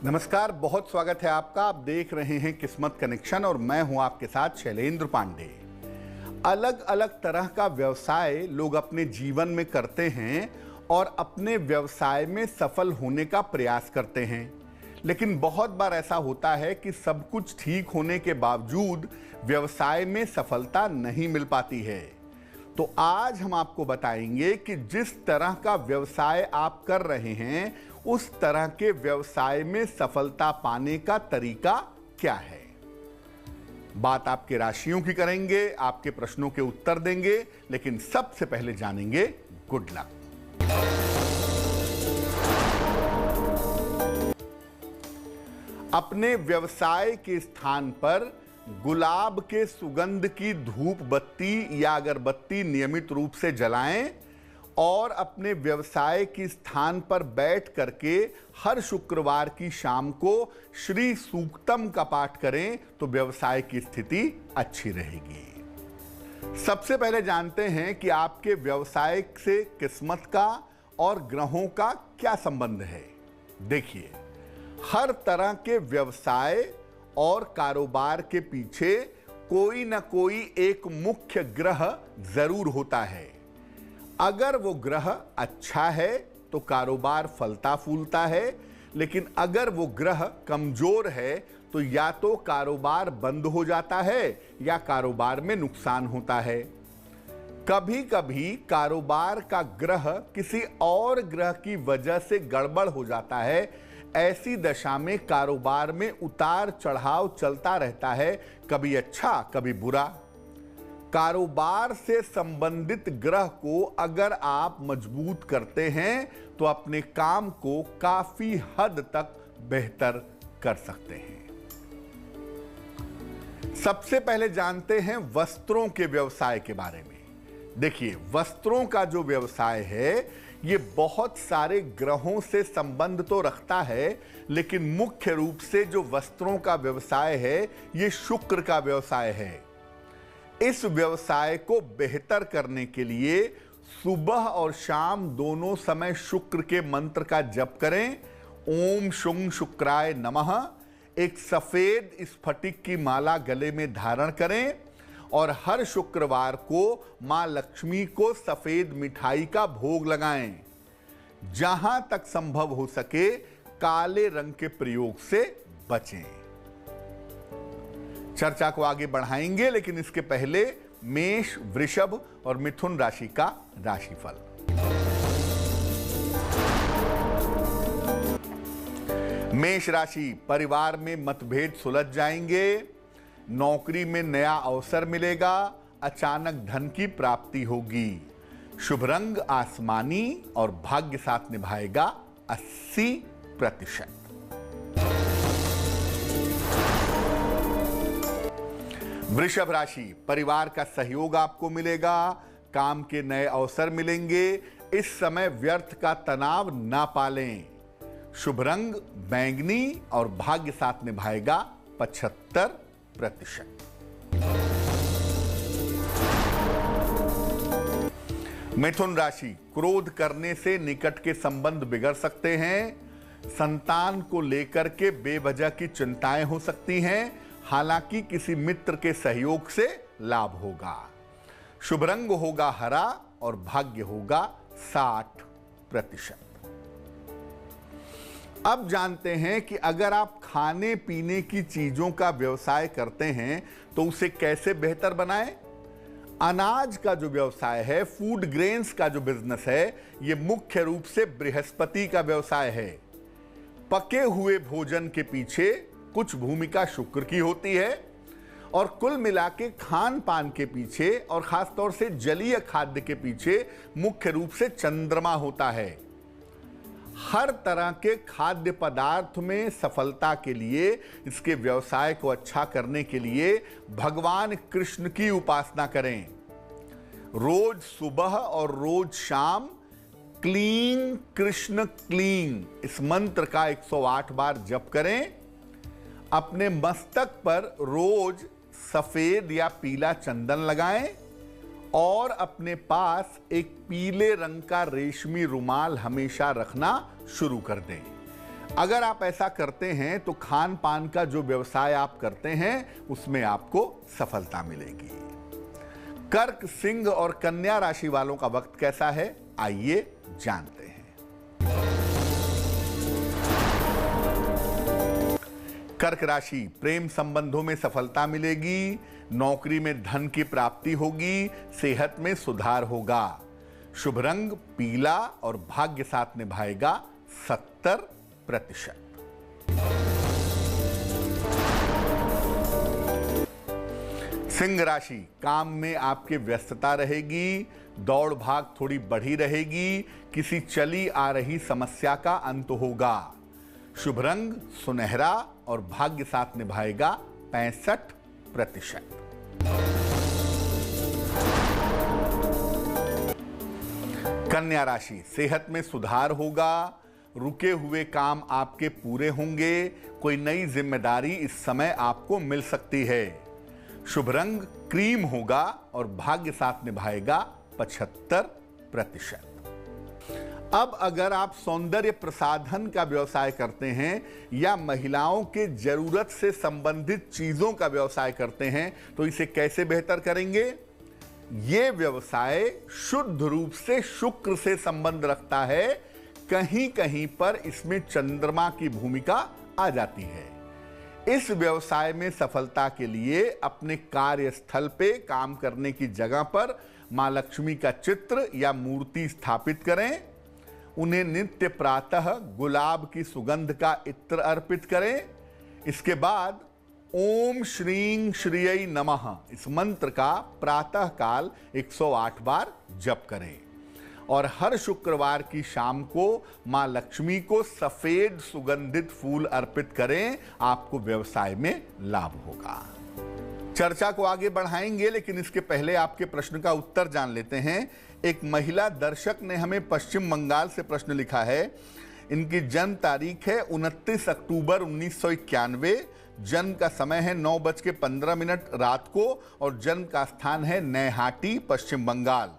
नमस्कार, बहुत स्वागत है आपका। आप देख रहे हैं किस्मत कनेक्शन और मैं हूं आपके साथ शैलेंद्र पांडे। अलग अलग तरह का व्यवसाय लोग अपने जीवन में करते हैं और अपने व्यवसाय में सफल होने का प्रयास करते हैं, लेकिन बहुत बार ऐसा होता है कि सब कुछ ठीक होने के बावजूद व्यवसाय में सफलता नहीं मिल पाती है। तो आज हम आपको बताएंगे कि जिस तरह का व्यवसाय आप कर रहे हैं उस तरह के व्यवसाय में सफलता पाने का तरीका क्या है। बात आपके राशियों की करेंगे, आपके प्रश्नों के उत्तर देंगे, लेकिन सबसे पहले जानेंगे गुड लक। अपने व्यवसाय के स्थान पर गुलाब के सुगंध की धूप बत्ती या अगरबत्ती नियमित रूप से जलाएं और अपने व्यवसाय की स्थान पर बैठ करके हर शुक्रवार की शाम को श्री सूक्तम का पाठ करें तो व्यवसाय की स्थिति अच्छी रहेगी। सबसे पहले जानते हैं कि आपके व्यवसाय से किस्मत का और ग्रहों का क्या संबंध है। देखिए, हर तरह के व्यवसाय और कारोबार के पीछे कोई ना कोई एक मुख्य ग्रह जरूर होता है। अगर वो ग्रह अच्छा है तो कारोबार फलता फूलता है, लेकिन अगर वो ग्रह कमजोर है तो या तो कारोबार बंद हो जाता है या कारोबार में नुकसान होता है। कभी कभी कारोबार का ग्रह किसी और ग्रह की वजह से गड़बड़ हो जाता है। ऐसी दशा में कारोबार में उतार चढ़ाव चलता रहता है, कभी अच्छा कभी बुरा। कारोबार से संबंधित ग्रह को अगर आप मजबूत करते हैं तो अपने काम को काफी हद तक बेहतर कर सकते हैं। सबसे पहले जानते हैं वस्त्रों के व्यवसाय के बारे में। देखिए, वस्त्रों का जो व्यवसाय है ये बहुत सारे ग्रहों से संबंध तो रखता है, लेकिन मुख्य रूप से जो वस्त्रों का व्यवसाय है ये शुक्र का व्यवसाय है। इस व्यवसाय को बेहतर करने के लिए सुबह और शाम दोनों समय शुक्र के मंत्र का जप करें। ओम शुंग शुक्राय नमः। एक सफेद स्फटिक की माला गले में धारण करें और हर शुक्रवार को मां लक्ष्मी को सफेद मिठाई का भोग लगाएं। जहां तक संभव हो सके काले रंग के प्रयोग से बचें। चर्चा को आगे बढ़ाएंगे, लेकिन इसके पहले मेष, वृषभ और मिथुन राशि का राशिफल। मेष राशि, परिवार में मतभेद सुलझ जाएंगे। नौकरी में नया अवसर मिलेगा। अचानक धन की प्राप्ति होगी। शुभ रंग आसमानी और भाग्य साथ निभाएगा 80%। वृषभ राशि, परिवार का सहयोग आपको मिलेगा। काम के नए अवसर मिलेंगे। इस समय व्यर्थ का तनाव ना पालें। शुभ रंग बैंगनी और भाग्य साथ निभाएगा 75%। मिथुन राशि, क्रोध करने से निकट के संबंध बिगड़ सकते हैं। संतान को लेकर के बेवजह की चिंताएं हो सकती हैं, हालांकि किसी मित्र के सहयोग से लाभ होगा। शुभ रंग होगा हरा और भाग्य होगा 60%। अब जानते हैं कि अगर आप खाने पीने की चीजों का व्यवसाय करते हैं तो उसे कैसे बेहतर बनाएं। अनाज का जो व्यवसाय है, फूड ग्रेन्स का जो बिजनेस है, यह मुख्य रूप से बृहस्पति का व्यवसाय है। पके हुए भोजन के पीछे कुछ भूमिका शुक्र की होती है और कुल मिला के खान पान के पीछे और खासतौर से जलीय खाद्य के पीछे मुख्य रूप से चंद्रमा होता है। हर तरह के खाद्य पदार्थ में सफलता के लिए, इसके व्यवसाय को अच्छा करने के लिए भगवान कृष्ण की उपासना करें। रोज सुबह और रोज शाम क्लीं कृष्ण क्लीं इस मंत्र का 108 बार जप करें। अपने मस्तक पर रोज सफेद या पीला चंदन लगाएं और अपने पास एक पीले रंग का रेशमी रुमाल हमेशा रखना शुरू कर दें। अगर आप ऐसा करते हैं तो खान पान का जो व्यवसाय आप करते हैं उसमें आपको सफलता मिलेगी। कर्क, सिंह और कन्या राशि वालों का वक्त कैसा है, आइए जानते हैं। कर्क राशि, प्रेम संबंधों में सफलता मिलेगी, नौकरी में धन की प्राप्ति होगी, सेहत में सुधार होगा। शुभ रंग पीला और भाग्य साथ निभाएगा 70%। सिंह राशि, काम में आपकी व्यस्तता रहेगी, दौड़ भाग थोड़ी बढ़ी रहेगी, किसी चली आ रही समस्या का अंत होगा। शुभ रंग सुनहरा और भाग्य साथ निभाएगा 65%। कन्या राशि, सेहत में सुधार होगा, रुके हुए काम आपके पूरे होंगे, कोई नई जिम्मेदारी इस समय आपको मिल सकती है। शुभ रंग क्रीम होगा और भाग्य साथ निभाएगा 75%। अब अगर आप सौंदर्य प्रसाधन का व्यवसाय करते हैं या महिलाओं के जरूरत से संबंधित चीजों का व्यवसाय करते हैं तो इसे कैसे बेहतर करेंगे। ये व्यवसाय शुद्ध रूप से शुक्र से संबंध रखता है, कहीं कहीं पर इसमें चंद्रमा की भूमिका आ जाती है। इस व्यवसाय में सफलता के लिए अपने कार्यस्थल पे काम करने की जगह पर मां लक्ष्मी का चित्र या मूर्ति स्थापित करें, उन्हें नित्य प्रातः गुलाब की सुगंध का इत्र अर्पित करें। इसके बाद ओम श्रीं श्रीयै नमः इस मंत्र का प्रातः काल 108 बार जप करें और हर शुक्रवार की शाम को मां लक्ष्मी को सफेद सुगंधित फूल अर्पित करें। आपको व्यवसाय में लाभ होगा। चर्चा को आगे बढ़ाएंगे, लेकिन इसके पहले आपके प्रश्न का उत्तर जान लेते हैं। एक महिला दर्शक ने हमें पश्चिम बंगाल से प्रश्न लिखा है। इनकी जन्म तारीख है 29 अक्टूबर 1991, जन्म का समय है 9:15 रात को और जन्म का स्थान है नैहाटी, पश्चिम बंगाल।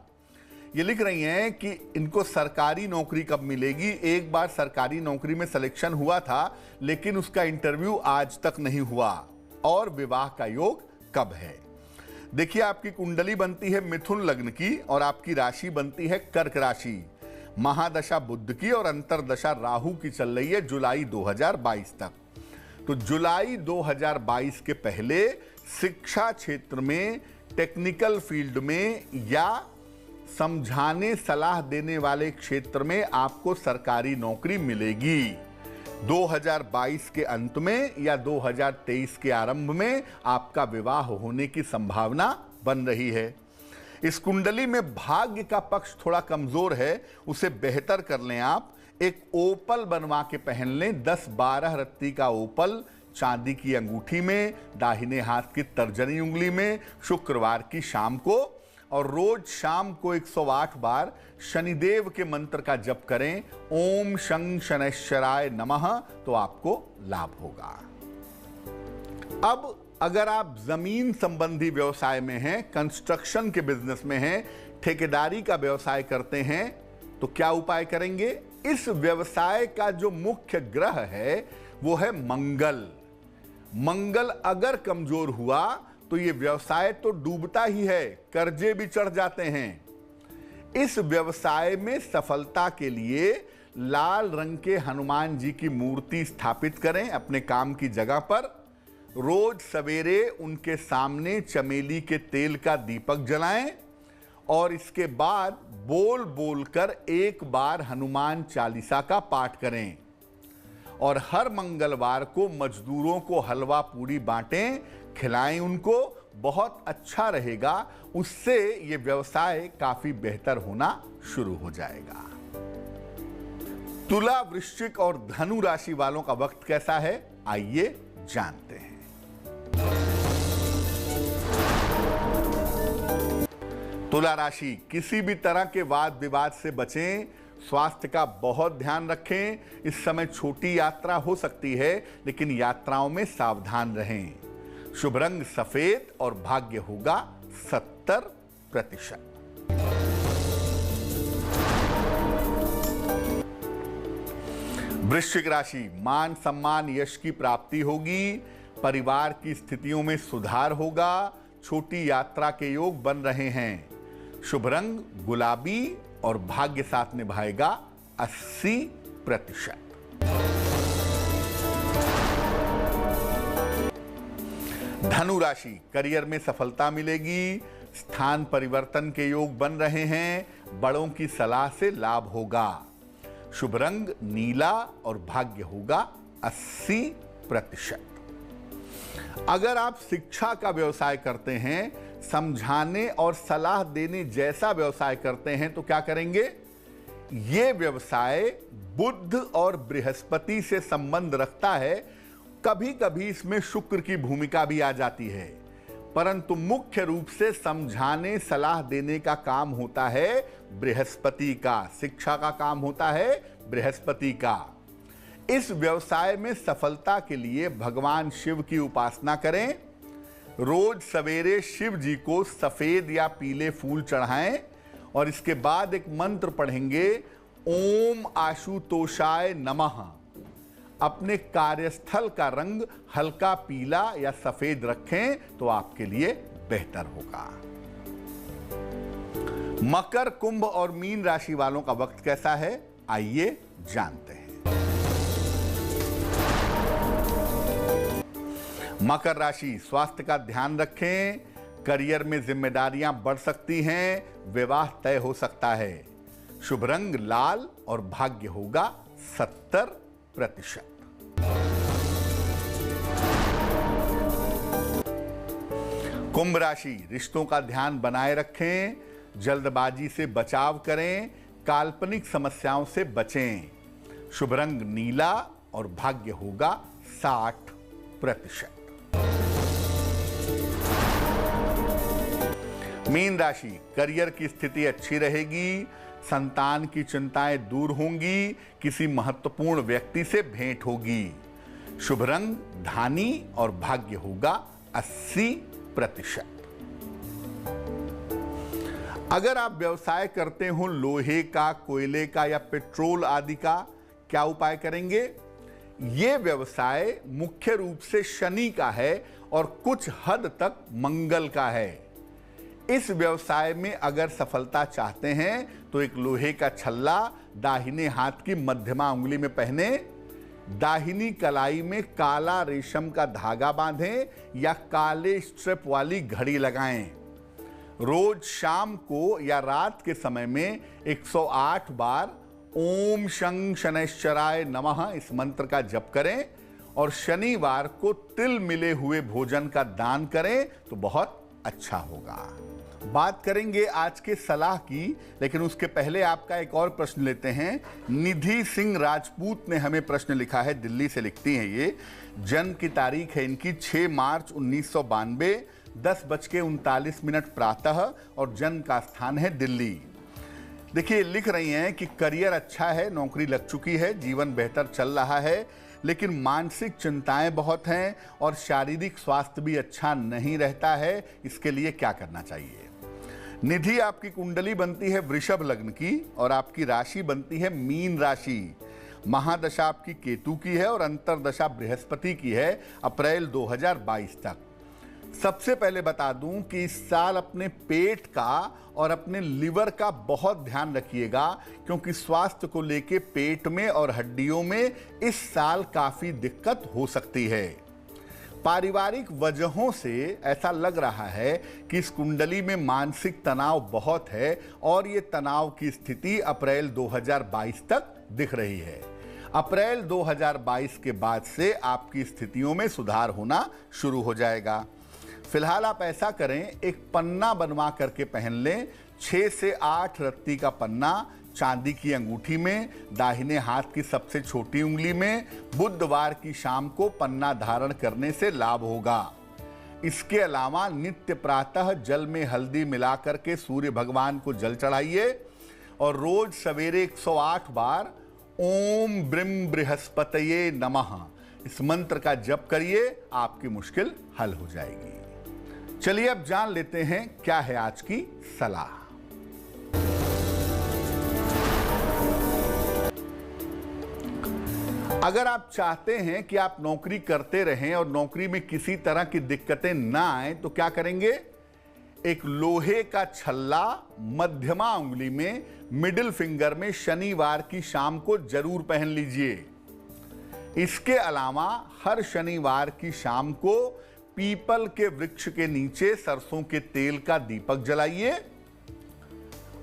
ये लिख रही हैं कि इनको सरकारी नौकरी कब मिलेगी। एक बार सरकारी नौकरी में सिलेक्शन हुआ था, लेकिन उसका इंटरव्यू आज तक नहीं हुआ। और विवाह का योग कब है। देखिए, आपकी कुंडली बनती है मिथुन लग्न की और आपकी राशि बनती है कर्क राशि। महादशा बुध की और अंतरदशा राहु की चल रही है जुलाई 2022 तक। तो जुलाई 2022 के पहले शिक्षा क्षेत्र में, टेक्निकल फील्ड में या समझाने सलाह देने वाले क्षेत्र में आपको सरकारी नौकरी मिलेगी। 2022 के अंत में या 2023 के आरंभ में आपका विवाह होने की संभावना बन रही है। इस कुंडली में भाग्य का पक्ष थोड़ा कमजोर है, उसे बेहतर कर लें। आप एक ओपल बनवा के पहन लें, 10-12 रत्ती का ओपल चांदी की अंगूठी में, दाहिने हाथ की तर्जनी उंगली में, शुक्रवार की शाम को, और रोज शाम को 108 बार शनिदेव के मंत्र का जप करें, ओम शं शनैश्चराय नमः, तो आपको लाभ होगा। अब अगर आप जमीन संबंधी व्यवसाय में हैं, कंस्ट्रक्शन के बिजनेस में हैं, ठेकेदारी का व्यवसाय करते हैं, तो क्या उपाय करेंगे। इस व्यवसाय का जो मुख्य ग्रह है वो है मंगल। मंगल अगर कमजोर हुआ तो ये व्यवसाय तो डूबता ही है, कर्जे भी चढ़ जाते हैं। इस व्यवसाय में सफलता के लिए लाल रंग के हनुमान जी की मूर्ति स्थापित करें अपने काम की जगह पर। रोज सवेरे उनके सामने चमेली के तेल का दीपक जलाएं और इसके बाद बोल बोलकर एक बार हनुमान चालीसा का पाठ करें। और हर मंगलवार को मजदूरों को हलवा पूरी बांटें, खिलाएं उनको, बहुत अच्छा रहेगा। उससे ये व्यवसाय काफी बेहतर होना शुरू हो जाएगा। तुला, वृश्चिक और धनु राशि वालों का वक्त कैसा है, आइए जानते हैं। तुला राशि, किसी भी तरह के वाद विवाद से बचें, स्वास्थ्य का बहुत ध्यान रखें। इस समय छोटी यात्रा हो सकती है, लेकिन यात्राओं में सावधान रहें। शुभ रंग सफेद और भाग्य होगा 70%। वृश्चिक राशि, मान सम्मान यश की प्राप्ति होगी, परिवार की स्थितियों में सुधार होगा, छोटी यात्रा के योग बन रहे हैं। शुभ रंग गुलाबी और भाग्य साथ निभाएगा 80%। धनु राशि, करियर में सफलता मिलेगी, स्थान परिवर्तन के योग बन रहे हैं, बड़ों की सलाह से लाभ होगा। शुभ रंग नीला और भाग्य होगा 80%। अगर आप शिक्षा का व्यवसाय करते हैं, समझाने और सलाह देने जैसा व्यवसाय करते हैं, तो क्या करेंगे? ये व्यवसाय बुध और बृहस्पति से संबंध रखता है। कभी कभी इसमें शुक्र की भूमिका भी आ जाती है, परंतु मुख्य रूप से समझाने सलाह देने का काम होता है बृहस्पति का, शिक्षा का काम होता है बृहस्पति का। इस व्यवसाय में सफलता के लिए भगवान शिव की उपासना करें। रोज सवेरे शिव जी को सफेद या पीले फूल चढ़ाएं और इसके बाद एक मंत्र पढ़ेंगे, ओम आशुतोषाय नमः। अपने कार्यस्थल का रंग हल्का पीला या सफेद रखें तो आपके लिए बेहतर होगा। मकर, कुंभ और मीन राशि वालों का वक्त कैसा है, आइए जानते हैं। मकर राशि, स्वास्थ्य का ध्यान रखें, करियर में जिम्मेदारियां बढ़ सकती हैं, विवाह तय हो सकता है। शुभ रंग लाल और भाग्य होगा 70%। कुंभ राशि, रिश्तों का ध्यान बनाए रखें, जल्दबाजी से बचाव करें, काल्पनिक समस्याओं से बचें। शुभ रंग नीला और भाग्य होगा 60%। मीन राशि, करियर की स्थिति अच्छी रहेगी, संतान की चिंताएं दूर होंगी, किसी महत्वपूर्ण व्यक्ति से भेंट होगी। शुभ रंग धानी और भाग्य होगा 80%। अगर आप व्यवसाय करते हो लोहे का, कोयले का या पेट्रोल आदि का, क्या उपाय करेंगे? ये व्यवसाय मुख्य रूप से शनि का है और कुछ हद तक मंगल का है। इस व्यवसाय में अगर सफलता चाहते हैं तो एक लोहे का छल्ला दाहिने हाथ की मध्यमा उंगली में पहने, दाहिनी कलाई में काला रेशम का धागा बांधें या काले स्ट्रिप वाली घड़ी लगाएं। रोज शाम को या रात के समय में 108 बार ओम शं शनैश्चराय नमः इस मंत्र का जप करें और शनिवार को तिल मिले हुए भोजन का दान करें तो बहुत अच्छा होगा। बात करेंगे आज के सलाह की, लेकिन उसके पहले आपका एक और प्रश्न लेते हैं। निधि सिंह राजपूत ने हमें प्रश्न लिखा है, दिल्ली से लिखती हैं ये। जन्म की तारीख है इनकी 6 मार्च 1992, 10:39 प्रातः और जन्म का स्थान है दिल्ली। देखिए, लिख रही हैं कि करियर अच्छा है, नौकरी लग चुकी है, जीवन बेहतर चल रहा है, लेकिन मानसिक चिंताएं बहुत हैं और शारीरिक स्वास्थ्य भी अच्छा नहीं रहता है। इसके लिए क्या करना चाहिए? निधि, आपकी कुंडली बनती है वृषभ लग्न की और आपकी राशि बनती है मीन राशि। महादशा आपकी केतु की है और अंतरदशा बृहस्पति की है अप्रैल 2022 तक। सबसे पहले बता दूं कि इस साल अपने पेट का और अपने लिवर का बहुत ध्यान रखिएगा, क्योंकि स्वास्थ्य को लेके पेट में और हड्डियों में इस साल काफी दिक्कत हो सकती है। पारिवारिक वजहों से ऐसा लग रहा है कि इस कुंडली में मानसिक तनाव बहुत है और ये तनाव की स्थिति अप्रैल 2022 तक दिख रही है। अप्रैल 2022 के बाद से आपकी स्थितियों में सुधार होना शुरू हो जाएगा। फिलहाल आप ऐसा करें, एक पन्ना बनवा करके पहन लें, 6 से 8 रत्ती का पन्ना चांदी की अंगूठी में, दाहिने हाथ की सबसे छोटी उंगली में। बुधवार की शाम को पन्ना धारण करने से लाभ होगा। इसके अलावा नित्य प्रातः जल में हल्दी मिलाकर के सूर्य भगवान को जल चढ़ाइए और रोज सवेरे 108 बार ओम ब्रीम बृहस्पतये नमः इस मंत्र का जप करिए, आपकी मुश्किल हल हो जाएगी। चलिए अब जान लेते हैं क्या है आज की सलाह। अगर आप चाहते हैं कि आप नौकरी करते रहें और नौकरी में किसी तरह की दिक्कतें ना आए तो क्या करेंगे? एक लोहे का छल्ला मध्यमा उंगली में, मिडिल फिंगर में शनिवार की शाम को जरूर पहन लीजिए। इसके अलावा हर शनिवार की शाम को पीपल के वृक्ष के नीचे सरसों के तेल का दीपक जलाइए।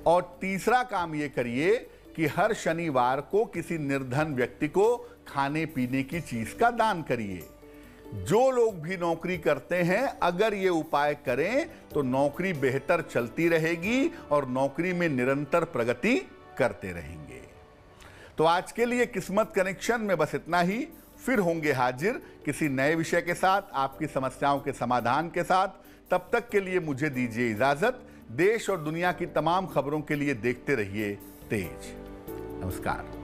और तीसरा काम यह करिए कि हर शनिवार को किसी निर्धन व्यक्ति को खाने पीने की चीज का दान करिए। जो लोग भी नौकरी करते हैं अगर ये उपाय करें तो नौकरी बेहतर चलती रहेगी और नौकरी में निरंतर प्रगति करते रहेंगे। तो आज के लिए किस्मत कनेक्शन में बस इतना ही। फिर होंगे हाजिर किसी नए विषय के साथ, आपकी समस्याओं के समाधान के साथ। तब तक के लिए मुझे दीजिए इजाजत। देश और दुनिया की तमाम खबरों के लिए देखते रहिए तेज। नमस्कार।